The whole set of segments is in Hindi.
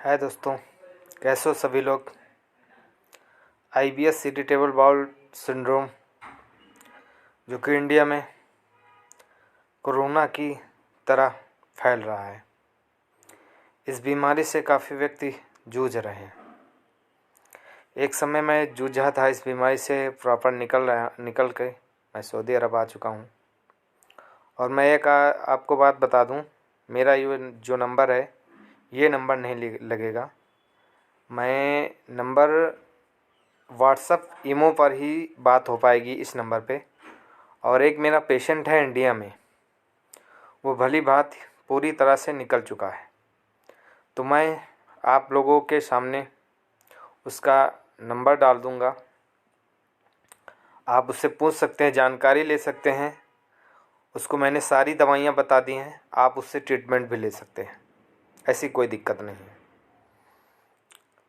हाय दोस्तों, कैसे हो सभी लोग। IBS इरिटेबल बाउल सिंड्रोम जो कि इंडिया में कोरोना की तरह फैल रहा है। इस बीमारी से काफ़ी व्यक्ति जूझ रहे हैं। एक समय मैं जूझा था इस बीमारी से, प्रॉपर निकल के मैं सऊदी अरब आ चुका हूँ। और मैं एक आपको बात बता दूँ, मेरा ये जो नंबर है ये नंबर नहीं लगेगा। मैं नंबर व्हाट्सअप ईमो पर ही बात हो पाएगी इस नंबर पे। और एक मेरा पेशेंट है इंडिया में, वो भली बात पूरी तरह से निकल चुका है। तो मैं आप लोगों के सामने उसका नंबर डाल दूँगा। आप उससे पूछ सकते हैं, जानकारी ले सकते हैं। उसको मैंने सारी दवाइयाँ बता दी हैं, आप उससे ट्रीटमेंट भी ले सकते हैं, ऐसी कोई दिक्कत नहीं है।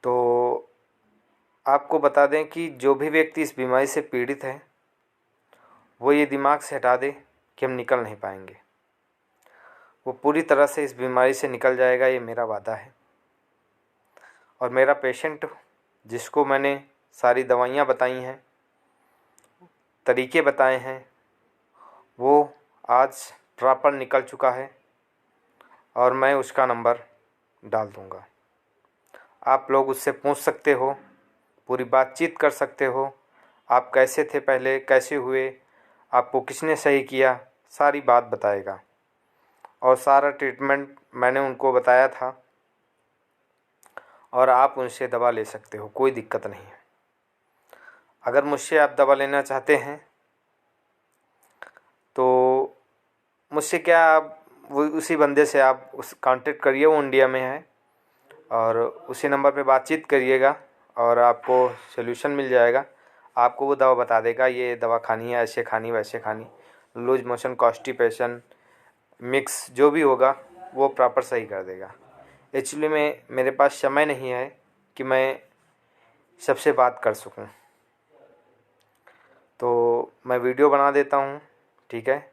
तो आपको बता दें कि जो भी व्यक्ति इस बीमारी से पीड़ित है वो ये दिमाग से हटा दे कि हम निकल नहीं पाएंगे। वो पूरी तरह से इस बीमारी से निकल जाएगा, ये मेरा वादा है। और मेरा पेशेंट जिसको मैंने सारी दवाइयाँ बताई हैं, तरीके बताए हैं, वो आज प्रॉपर निकल चुका है। और मैं उसका नंबर डाल दूँगा। आप लोग उससे पूछ सकते हो, पूरी बातचीत कर सकते हो। आप कैसे थे पहले, कैसे हुए, आपको किसने सही किया, सारी बात बताएगा। और सारा ट्रीटमेंट मैंने उनको बताया था। और आप उनसे दवा ले सकते हो, कोई दिक्कत नहीं है। अगर मुझसे आप दवा लेना चाहते हैं तो मुझसे क्या, आप वो उसी बंदे से आप उस कांटेक्ट करिए, वो इंडिया में है। और उसी नंबर पे बातचीत करिएगा और आपको सलूशन मिल जाएगा। आपको वो दवा बता देगा, ये दवा खानी है, ऐसे खानी वैसे खानी। लूज मोशन, कॉन्स्टिपेशन, मिक्स जो भी होगा वो प्रॉपर सही कर देगा। एक्चुअली में मेरे पास समय नहीं है कि मैं सबसे बात कर सकूं, तो मैं वीडियो बना देता हूं, ठीक है।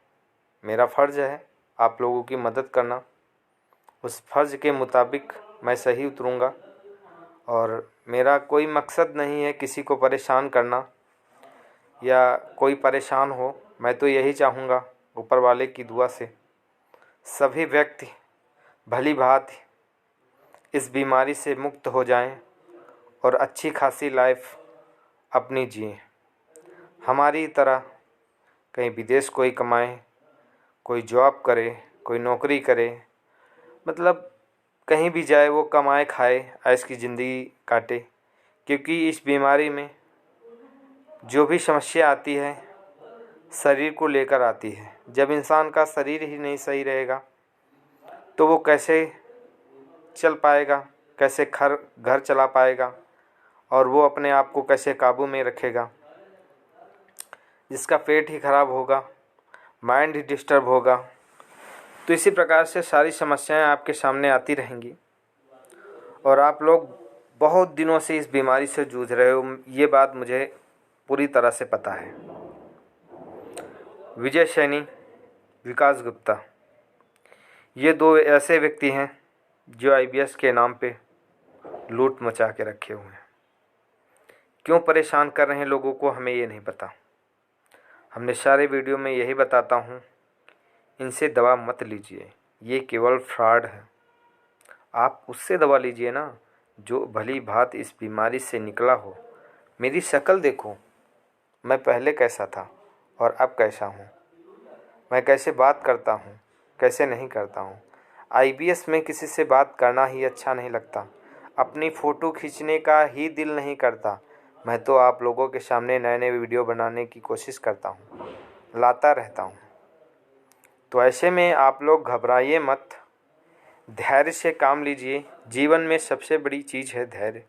मेरा फ़र्ज़ है आप लोगों की मदद करना। उस फ़र्ज़ के मुताबिक मैं सही उतरूँगा। और मेरा कोई मकसद नहीं है किसी को परेशान करना या कोई परेशान हो। मैं तो यही चाहूँगा ऊपर वाले की दुआ से सभी व्यक्ति भली भांति इस बीमारी से मुक्त हो जाएं और अच्छी खासी लाइफ अपनी जिएं। हमारी तरह कहीं विदेश कोई कमाए, कोई जॉब करे, कोई नौकरी करे, मतलब कहीं भी जाए वो कमाए खाए, ऐश की ज़िंदगी काटे। क्योंकि इस बीमारी में जो भी समस्या आती है शरीर को लेकर आती है। जब इंसान का शरीर ही नहीं सही रहेगा तो वो कैसे चल पाएगा, कैसे घर चला पाएगा, और वो अपने आप को कैसे काबू में रखेगा। जिसका पेट ही खराब होगा, माइंड ही डिस्टर्ब होगा, तो इसी प्रकार से सारी समस्याएं आपके सामने आती रहेंगी। और आप लोग बहुत दिनों से इस बीमारी से जूझ रहे हो, ये बात मुझे पूरी तरह से पता है। विजय सैनी, विकास गुप्ता, ये दो ऐसे व्यक्ति हैं जो IBS के नाम पे लूट मचा के रखे हुए हैं। क्यों परेशान कर रहे हैं लोगों को, हमें ये नहीं पता। हमने सारे वीडियो में यही बताता हूँ, इनसे दवा मत लीजिए, ये केवल फ्रॉड है। आप उससे दवा लीजिए ना जो भली भांति इस बीमारी से निकला हो। मेरी शक्ल देखो, मैं पहले कैसा था और अब कैसा हूँ, मैं कैसे बात करता हूँ, कैसे नहीं करता हूँ। IBS में किसी से बात करना ही अच्छा नहीं लगता, अपनी फ़ोटो खींचने का ही दिल नहीं करता। मैं तो आप लोगों के सामने नए नए वीडियो बनाने की कोशिश करता हूँ, लाता रहता हूँ। तो ऐसे में आप लोग घबराइए मत, धैर्य से काम लीजिए। जीवन में सबसे बड़ी चीज़ है धैर्य,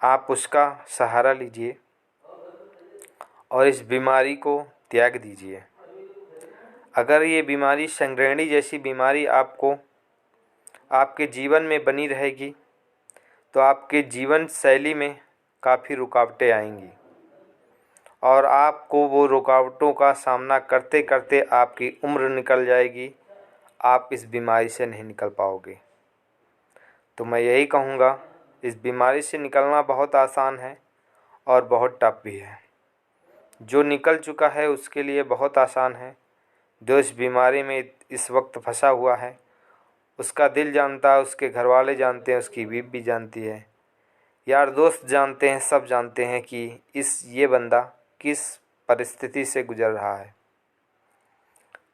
आप उसका सहारा लीजिए और इस बीमारी को त्याग दीजिए। अगर ये बीमारी संग्रहणी जैसी बीमारी आपको आपके जीवन में बनी रहेगी तो आपके जीवन शैली में काफ़ी रुकावटें आएंगी और आपको वो रुकावटों का सामना करते करते आपकी उम्र निकल जाएगी। आप इस बीमारी से नहीं निकल पाओगे। तो मैं यही कहूँगा, इस बीमारी से निकलना बहुत आसान है और बहुत टफ भी है। जो निकल चुका है उसके लिए बहुत आसान है, जो इस बीमारी में इस वक्त फंसा हुआ है उसका दिल जानता है, उसके घर वाले जानते हैं, उसकी बीवी भी जानती है, यार दोस्त जानते हैं, सब जानते हैं कि ये बंदा किस परिस्थिति से गुजर रहा है।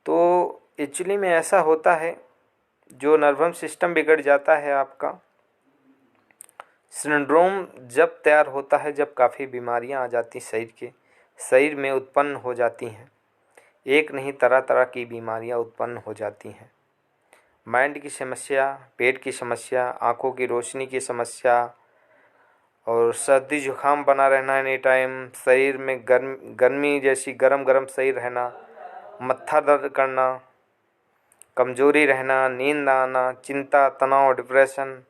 तो एक्चुअली में ऐसा होता है, जो नर्वस सिस्टम बिगड़ जाता है आपका, सिंड्रोम जब तैयार होता है, जब काफ़ी बीमारियां आ जाती शरीर में उत्पन्न हो जाती हैं। एक नहीं, तरह तरह की बीमारियां उत्पन्न हो जाती हैं। माइंड की समस्या, पेट की समस्या, आँखों की रोशनी की समस्या, और सर्दी जुकाम बना रहना एनी टाइम, शरीर में गर्मी जैसी गरम गरम शरीर रहना, मत्था दर्द करना, कमजोरी रहना, नींद ना आना, चिंता, तनाव, डिप्रेशन,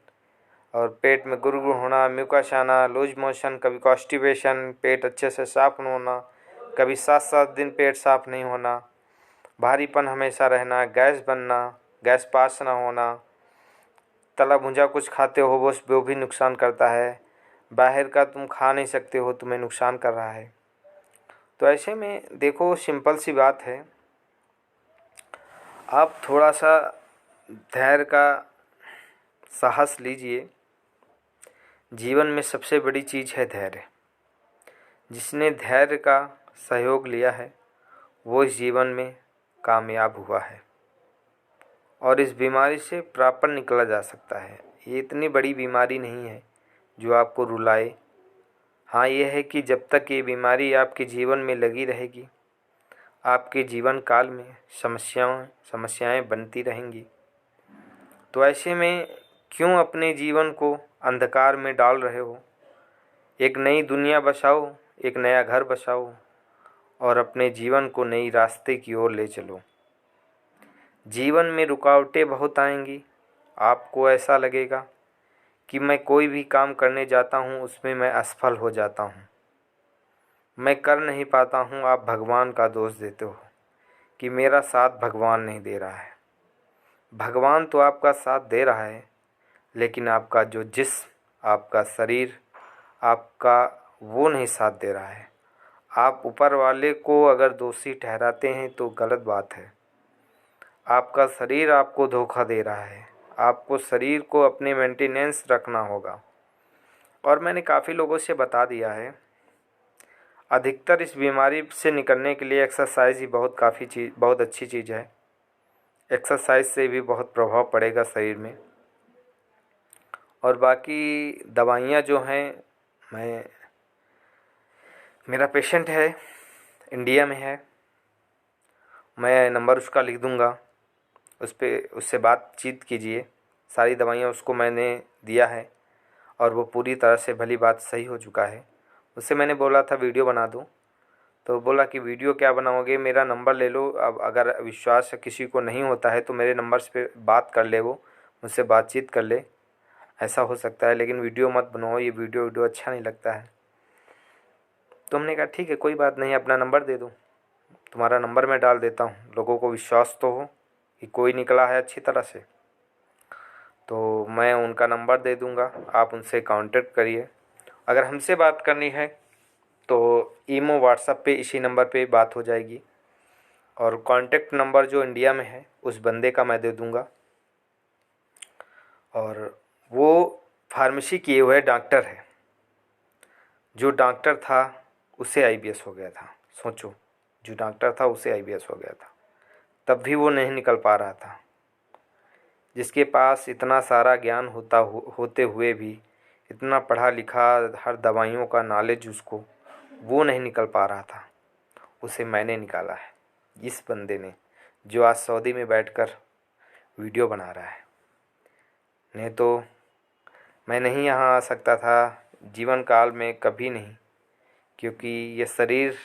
और पेट में गुड़गुड़ होना, म्यूकस आना, लूज मोशन, कभी कॉन्स्टिपेशन, पेट अच्छे से साफ न होना, कभी 7-7 दिन पेट साफ नहीं होना, भारीपन हमेशा रहना, गैस बनना, गैस पास ना होना, तला भुंजा कुछ खाते हो वो भी नुकसान करता है, बाहर का तुम खा नहीं सकते हो, तुम्हें नुकसान कर रहा है। तो ऐसे में देखो, सिंपल सी बात है, आप थोड़ा सा धैर्य का साहस लीजिए। जीवन में सबसे बड़ी चीज़ है धैर्य। जिसने धैर्य का सहयोग लिया है वो इस जीवन में कामयाब हुआ है और इस बीमारी से प्रॉपर निकला जा सकता है। ये इतनी बड़ी बीमारी नहीं है जो आपको रुलाए। हाँ, ये है कि जब तक ये बीमारी आपके जीवन में लगी रहेगी, आपके जीवन काल में समस्याएं बनती रहेंगी। तो ऐसे में क्यों अपने जीवन को अंधकार में डाल रहे हो? एक नई दुनिया बसाओ, एक नया घर बसाओ और अपने जीवन को नई रास्ते की ओर ले चलो। जीवन में रुकावटें बहुत आएंगी। आपको ऐसा लगेगा कि मैं कोई भी काम करने जाता हूँ उसमें मैं असफल हो जाता हूँ, मैं कर नहीं पाता हूँ। आप भगवान का दोष देते हो कि मेरा साथ भगवान नहीं दे रहा है। भगवान तो आपका साथ दे रहा है, लेकिन आपका जो जिस्म, आपका शरीर, आपका वो नहीं साथ दे रहा है। आप ऊपर वाले को अगर दोषी ठहराते हैं तो गलत बात है। आपका शरीर आपको धोखा दे रहा है। आपको शरीर को अपने मेंटेनेंस रखना होगा। और मैंने काफ़ी लोगों से बता दिया है, अधिकतर इस बीमारी से निकलने के लिए एक्सरसाइज ही बहुत अच्छी चीज़ है। एक्सरसाइज से भी बहुत प्रभाव पड़ेगा शरीर में। और बाकी दवाइयाँ जो हैं, मेरा पेशेंट है, इंडिया में है, मैं नंबर उसका लिख दूंगा, उससे बातचीत कीजिए। सारी दवाइयाँ उसको मैंने दिया है और वो पूरी तरह से भली बात सही हो चुका है। उससे मैंने बोला था वीडियो बना दूँ, तो बोला कि वीडियो क्या बनाओगे, मेरा नंबर ले लो। अब अगर विश्वास किसी को नहीं होता है तो मेरे नंबर पे बात कर ले, वो मुझसे बातचीत कर ले, ऐसा हो सकता है। लेकिन वीडियो मत बनाओ, ये वीडियो अच्छा नहीं लगता है। तो हमने कहा ठीक है, कोई बात नहीं, अपना नंबर दे दो, तुम्हारा नंबर मैं डाल देता हूँ, लोगों को विश्वास तो हो कि कोई निकला है अच्छी तरह से। तो मैं उनका नंबर दे दूँगा, आप उनसे कांटेक्ट करिए। अगर हमसे बात करनी है तो ईमो व्हाट्सएप पे इसी नंबर पे बात हो जाएगी। और कांटेक्ट नंबर जो इंडिया में है उस बंदे का मैं दे दूँगा। और वो फार्मेसी किए हुए डॉक्टर है। जो डॉक्टर था उसे आईबीएस हो गया था। सोचो, जो डॉक्टर था उसे आईबीएस हो गया था, तब भी वो नहीं निकल पा रहा था। जिसके पास इतना सारा ज्ञान होते हुए भी, इतना पढ़ा लिखा, हर दवाइयों का नॉलेज उसको, वो नहीं निकल पा रहा था, उसे मैंने निकाला है। इस बंदे ने, जो आज सऊदी में बैठकर वीडियो बना रहा है। नहीं तो मैं नहीं यहाँ आ सकता था जीवन काल में, कभी नहीं, क्योंकि ये शरीर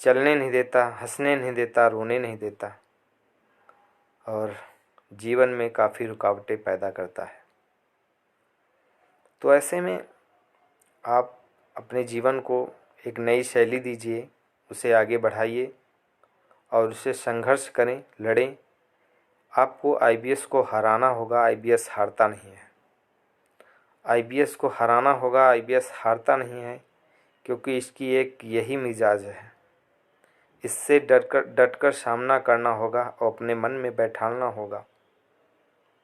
चलने नहीं देता, हंसने नहीं देता, रोने नहीं देता और जीवन में काफ़ी रुकावटें पैदा करता है। तो ऐसे में आप अपने जीवन को एक नई शैली दीजिए, उसे आगे बढ़ाइए और उससे संघर्ष करें, लड़ें। आपको आईबीएस को हराना होगा, आईबीएस हारता नहीं है। आईबीएस को हराना होगा। आईबीएस हारता नहीं है, क्योंकि इसकी एक यही मिजाज है। इससे डटकर सामना करना होगा और अपने मन में बैठाना होगा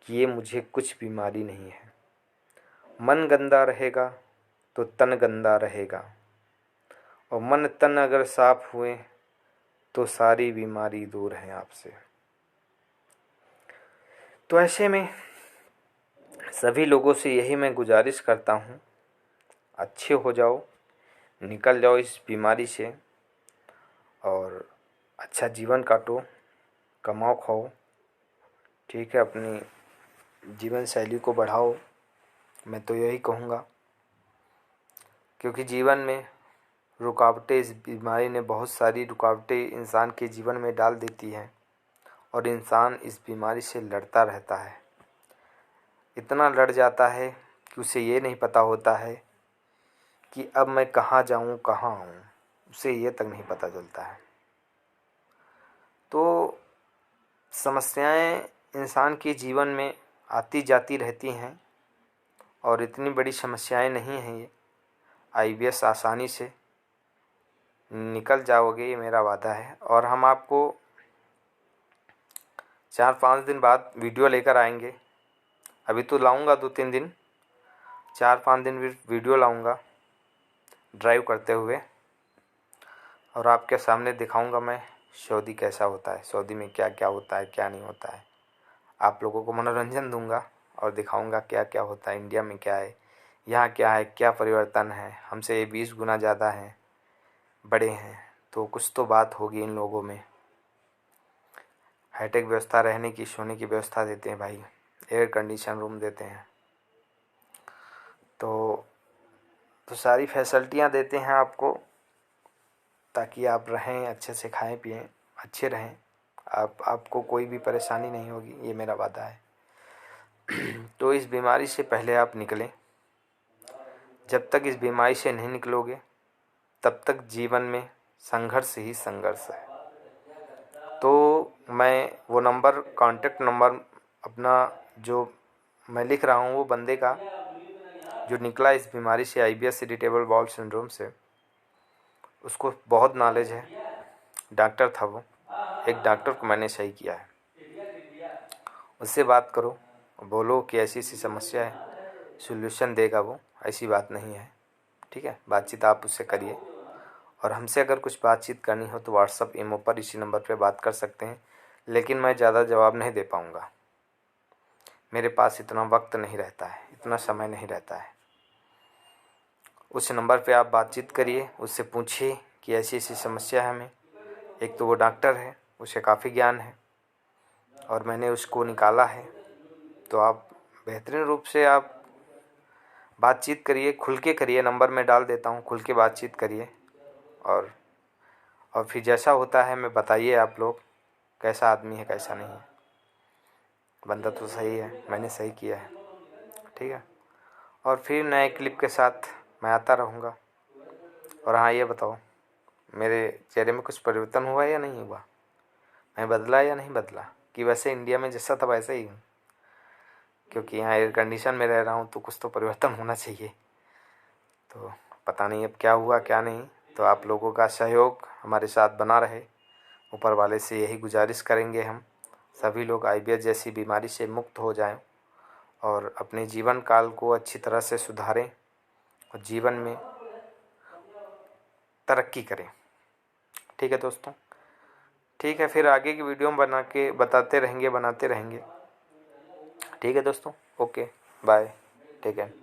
कि ये मुझे कुछ बीमारी नहीं है। मन गंदा रहेगा तो तन गंदा रहेगा, और मन तन अगर साफ हुए तो सारी बीमारी दूर है आपसे। तो ऐसे में सभी लोगों से यही मैं गुजारिश करता हूँ, अच्छे हो जाओ, निकल जाओ इस बीमारी से और अच्छा जीवन काटो, कमाओ खाओ, ठीक है, अपनी जीवन शैली को बढ़ाओ। मैं तो यही कहूँगा, क्योंकि जीवन में रुकावटें, इस बीमारी ने बहुत सारी रुकावटें इंसान के जीवन में डाल देती हैं और इंसान इस बीमारी से लड़ता रहता है। इतना लड़ जाता है कि उसे ये नहीं पता होता है कि अब मैं कहाँ जाऊँ कहाँ आऊँ, उसे ये तक नहीं पता चलता है। तो समस्याएं इंसान के जीवन में आती जाती रहती हैं और इतनी बड़ी समस्याएं नहीं हैं ये। आईबीएस आसानी से निकल जाओगे, ये मेरा वादा है। और हम आपको 4-5 दिन बाद वीडियो लेकर आएंगे। अभी तो लाऊंगा 2-3 दिन, 4-5 दिन वीडियो लाऊंगा ड्राइव करते हुए, और आपके सामने दिखाऊंगा मैं सऊदी कैसा होता है, सऊदी में क्या क्या होता है, क्या नहीं होता है। आप लोगों को मनोरंजन दूंगा और दिखाऊंगा क्या क्या होता है, इंडिया में क्या है, यहाँ क्या है, क्या परिवर्तन है। हमसे ये 20 गुना ज़्यादा हैं, बड़े हैं, तो कुछ तो बात होगी इन लोगों में। हाईटेक व्यवस्था, रहने की, सोने की व्यवस्था देते हैं भाई, एयर कंडीशन रूम देते हैं, तो सारी फैसिलिटियाँ देते हैं आपको, ताकि आप रहें, अच्छे से खाएं पिएं, अच्छे रहें। आपको कोई भी परेशानी नहीं होगी, ये मेरा वादा है। तो इस बीमारी से पहले आप निकलें। जब तक इस बीमारी से नहीं निकलोगे तब तक जीवन में संघर्ष ही संघर्ष है। तो मैं वो नंबर, कांटेक्ट नंबर अपना जो मैं लिख रहा हूँ, वो बंदे का जो निकला इस बीमारी से, आईबीएस इरिटेबल बाउल सिंड्रोम से, उसको बहुत नॉलेज है, डॉक्टर था वो, एक डॉक्टर को मैंने सही किया है। उससे बात करो, बोलो कि ऐसी ऐसी समस्या है, सॉल्यूशन देगा वो, ऐसी बात नहीं है, ठीक है। बातचीत आप उससे करिए, और हमसे अगर कुछ बातचीत करनी हो तो व्हाट्सअप इमो पर इसी नंबर पे बात कर सकते हैं। लेकिन मैं ज़्यादा जवाब नहीं दे पाऊँगा, मेरे पास इतना वक्त नहीं रहता है, इतना समय नहीं रहता है। उस नंबर पे आप बातचीत करिए, उससे पूछिए कि ऐसी ऐसी समस्या है हमें। एक तो वो डॉक्टर है, उसे काफ़ी ज्ञान है और मैंने उसको निकाला है। तो आप बेहतरीन रूप से आप बातचीत करिए, खुल के करिए, नंबर मैं डाल देता हूँ, खुल के बातचीत करिए। और फिर जैसा होता है मैं बताइए, आप लोग कैसा आदमी है कैसा नहीं है। बंदा तो सही है, मैंने सही किया है, ठीक है। और फिर नए क्लिप के साथ मैं आता रहूँगा। और हाँ, ये बताओ, मेरे चेहरे में कुछ परिवर्तन हुआ या नहीं हुआ, मैं बदला या नहीं बदला, कि वैसे इंडिया में जैसा था वैसे ही हूँ? क्योंकि यहाँ एयर कंडीशन में रह रहा हूँ तो कुछ तो परिवर्तन होना चाहिए। तो पता नहीं अब क्या हुआ क्या नहीं। तो आप लोगों का सहयोग हमारे साथ बना रहे, ऊपर वाले से यही गुजारिश करेंगे हम सभी लोग, आईबीएस जैसी बीमारी से मुक्त हो जाएं और अपने जीवन काल को अच्छी तरह से सुधारें और जीवन में तरक्की करें। ठीक है दोस्तों, ठीक है, फिर आगे की वीडियो में बनाते रहेंगे। ठीक है दोस्तों, ओके, बाय, टेक केयर।